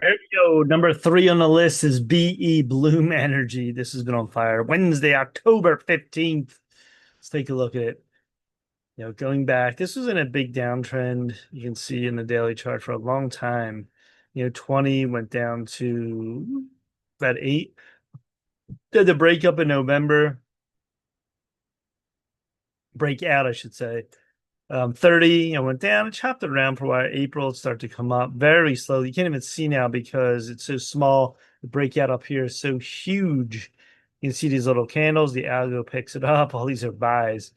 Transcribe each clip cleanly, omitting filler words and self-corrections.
There we go. Number three on the list is BE Bloom Energy. This has been on fire. Wednesday, October 15th. Let's take a look at it. Going back, this was in a big downtrend. You can see in the daily chart for a long time. 20 went down to about 8. Did the breakup in November, breakout, I should say. 30, went down and chopped it around for a while. April it started to come up very slowly. You can't even see now because it's so small. The breakout up here is so huge. You can see these little candles. The algo picks it up. All these are buys.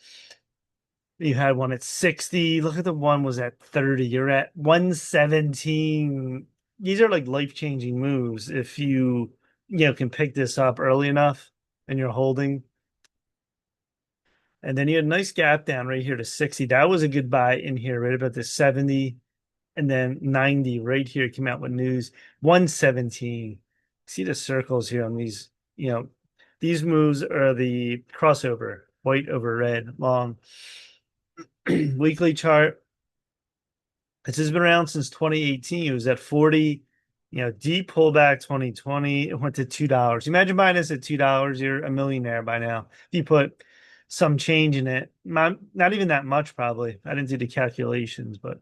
You had one at 60. Look at the one was at 30. You're at 117. These are like life-changing moves if you can pick this up early enough and you're holding. And then you had a nice gap down right here to 60. That was a good buy in here, right about the 70. And then 90 right here came out with news. 117. See the circles here on these moves are the crossover, white over red, long. Weekly chart. This has been around since 2018. It was at 40. Deep pullback 2020. It went to $2. Imagine buying this at $2. You're a millionaire by now. If you put some change in it, not even that much, probably. I didn't do the calculations, but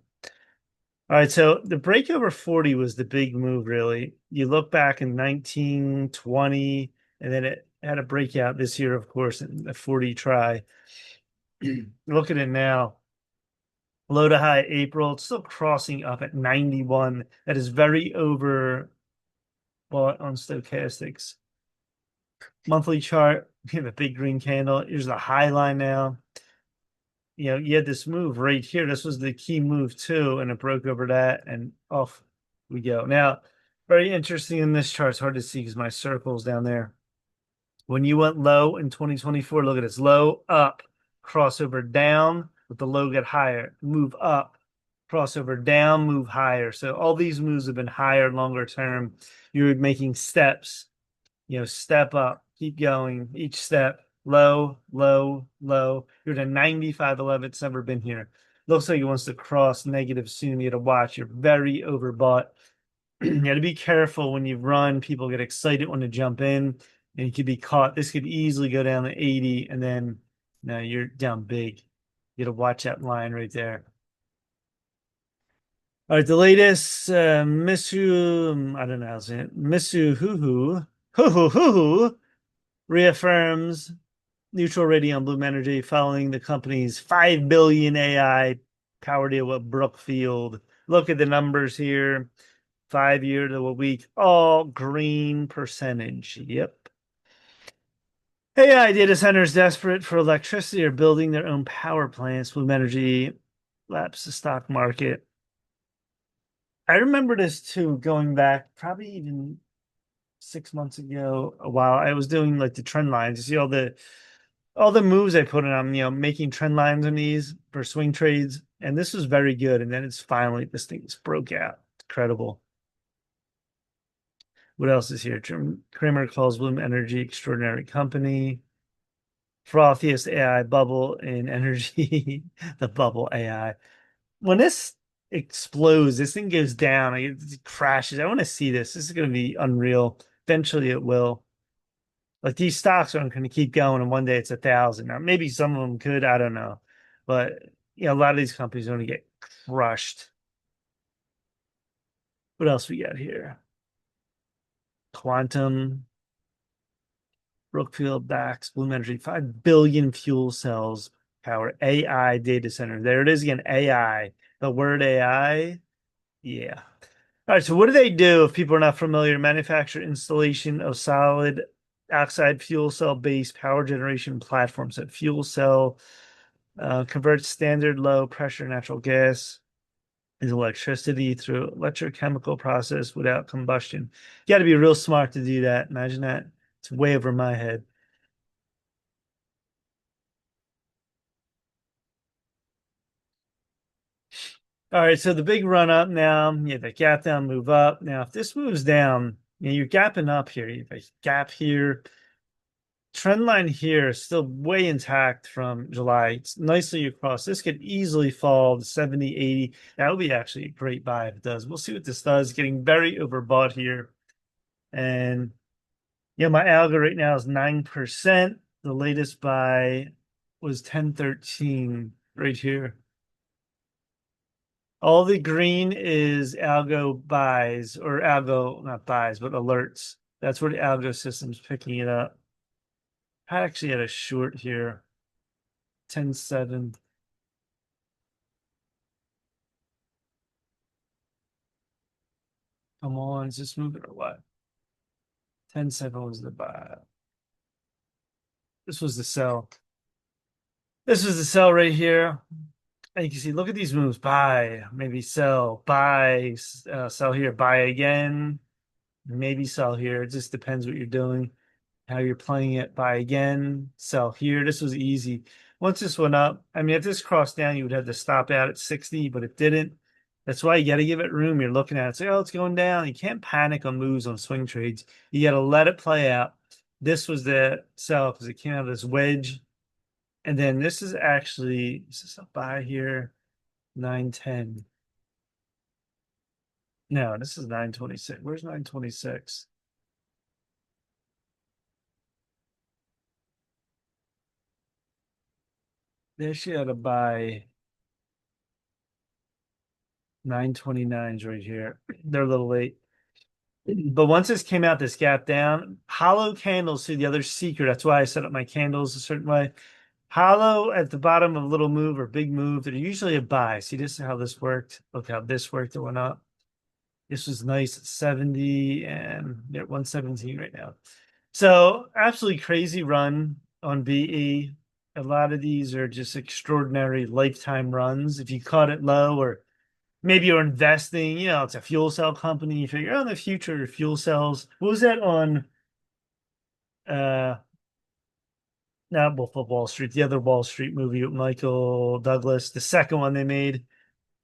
all right. So the break over 40 was the big move, really. You look back in 1920, and then it had a breakout this year, of course, in a 40 try. Look at it now. Low to high April. It's still crossing up at 91. That is very over bought on stochastics. Monthly chart. We have a big green candle. Here's the high line now. You had this move right here. This was the key move too, and it broke over that, and off we go. Now, very interesting in this chart. It's hard to see because my circle's down there. When you went low in 2024, look at this. Low, up, crossover down, with the low get higher. Move up, crossover down, move higher. So all these moves have been higher, longer term. You're making steps, step up, keep going, each step, low, low, low. You're at a 95.11. It's never been here. Looks like it wants to cross negative soon. You got to watch. You're very overbought. You got to be careful when you run. People get excited when to jump in, and you could be caught. This could easily go down to 80, and then no, you're down big. You got to watch that line right there. All right, the latest Misu, I don't know how to say it. Misu Hoo reaffirms neutral rating on Bloom Energy following the company's 5 billion AI power deal with Brookfield. Look at the numbers here. 5 year to a week, all green percentage. Yep. AI data centers desperate for electricity are building their own power plants. Bloom Energy laps the stock market. I remember this too, going back probably even 6 months ago, a while. I was doing like the trend lines. You see all the moves I put in on, making trend lines on these for swing trades. And this was very good. And then it's finally this thing just broke out. Incredible. What else is here? Jim Cramer calls Bloom Energy extraordinary company. Frothiest AI bubble in energy. The bubble AI. When this explodes, this thing goes down, it crashes. I want to see this. This is going to be unreal. Eventually it will. Like these stocks aren't going to keep going, and one day it's 1,000. Now, maybe some of them could, I don't know. But a lot of these companies are going to get crushed. What else we got here? Quantum, Brookfield, Dax, Bloom Energy, 5 billion fuel cells power AI data center. There it is again, AI. The word AI. Yeah. All right. So what do they do if people are not familiar? Manufacture installation of solid oxide fuel cell based power generation platforms. That fuel cell converts standard low pressure natural gas into electricity through electrochemical process without combustion. You got to be real smart to do that. Imagine that. It's way over my head. All right, so the big run up now, the gap down, move up. Now, if this moves down, you're gapping up here. You have a gap here, trend line here is still way intact from July. It's nicely across. This could easily fall to 70, 80. That would be actually a great buy if it does. We'll see what this does. Getting very overbought here. And yeah, my algo right now is 9%. The latest buy was 1013 right here. All the green is algo buys or algo, not buys, but alerts. That's where the algo system's picking it up. I actually had a short here, 10.7. Come on, is this moving or what? 10.7 was the buy. This was the sell. This was the sell right here. And you can see, look at these moves. Buy, maybe sell, buy, sell here, buy again, maybe sell here. It just depends what you're doing, how you're playing it. Buy again, sell here. This was easy. Once this went up, I mean, if this crossed down, you would have to stop out at 60, but it didn't. That's why you got to give it room. You're looking at it, say, oh, it's going down. You can't panic on moves on swing trades. You got to let it play out. This was the sell because it came out of this wedge. And then this is actually, is this a buy here? 910. No, this is 926. Where's 926? They actually had to buy 929s right here. They're a little late. But once this came out, this gap down, hollow candles. See the other secret. That's why I set up my candles a certain way. Hollow at the bottom of a little move or big move, they're usually a buy. See, this is how this worked. Look how this worked. It went up. This was nice at 70 and they're at 117 right now. So absolutely crazy run on BE. A lot of these are just extraordinary lifetime runs. If you caught it low or maybe you're investing, it's a fuel cell company. You figure, oh, the future of fuel cells. What was that on not Wolf of Wall Street, the other Wall Street movie with Michael Douglas, the second one they made.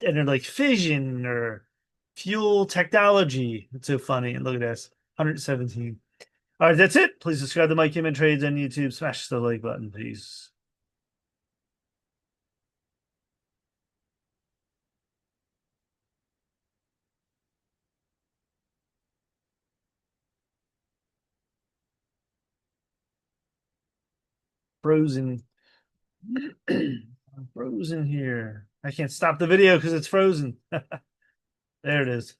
And they're like fission or fuel technology. It's so funny. And look at this. 117. All right, that's it. Please subscribe to Mike Kim Trades on YouTube. Smash the like button, please. Frozen. I'm frozen here. I can't stop the video because it's frozen. There it is.